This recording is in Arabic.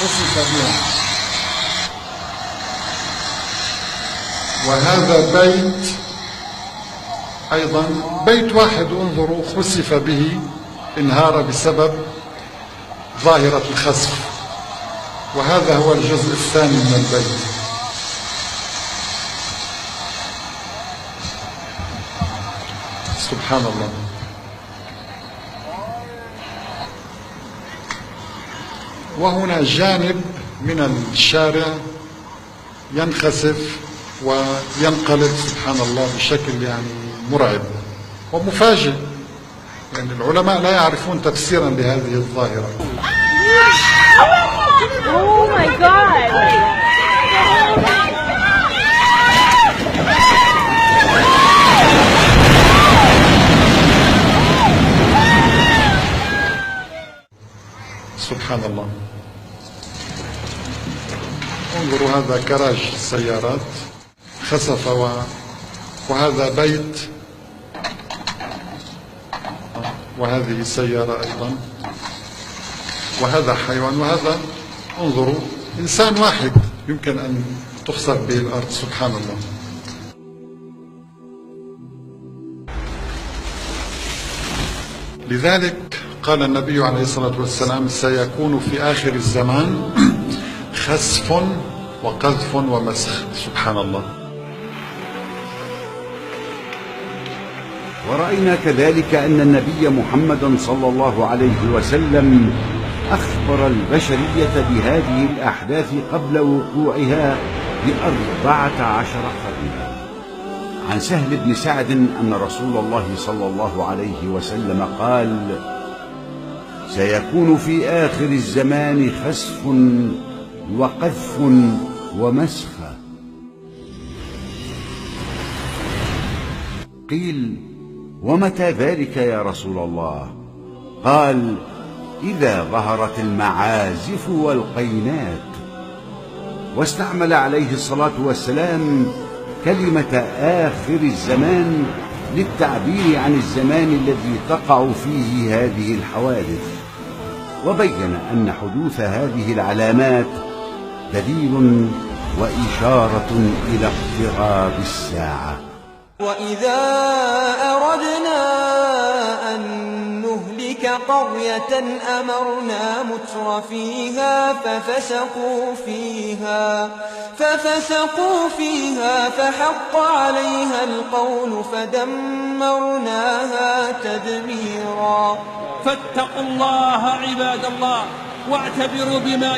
خسف بها. وهذا بيت أيضا، بيت واحد انظروا خسف به، انهار بسبب ظاهرة الخسف. وهذا هو الجزء الثاني من البيت. سبحان الله. وهنا جانب من الشارع ينخسف وينقلب سبحان الله بشكل يعني مرعب ومفاجئ. يعني العلماء لا يعرفون تفسيرا لهذه الظاهرة. Oh my God! سبحان الله. انظروا هذا كراج السيارات خسف وهذا بيت، وهذه سيارة أيضا، وهذا حيوان، وهذا انظروا إنسان واحد يمكن أن تخسف به الأرض. سبحان الله. لذلك قال النبي عليه الصلاة والسلام: سيكون في آخر الزمان خسف وقذف ومسخ. سبحان الله. ورأينا كذلك أن النبي محمدا صلى الله عليه وسلم أخبر البشرية بهذه الأحداث قبل وقوعها ب14 قرنا. عن سهل بن سعد أن رسول الله صلى الله عليه وسلم قال: سيكون في آخر الزمان خسف وقذف ومسخ. قيل: ومتى ذلك يا رسول الله؟ قال: إذا ظهرت المعازف والقينات. واستعمل عليه الصلاة والسلام كلمة آخر الزمان للتعبير عن الزمان الذي تقع فيه هذه الحوادث، وبين أن حدوث هذه العلامات دليل وإشارة إلى اقتراب الساعة. وإذا أردنا أن نهلك قرية أمرنا مترفيها ففسقوا فيها فحق عليها القول فدمرناها تدميرا. فاتقوا الله عباد الله واعتبروا بما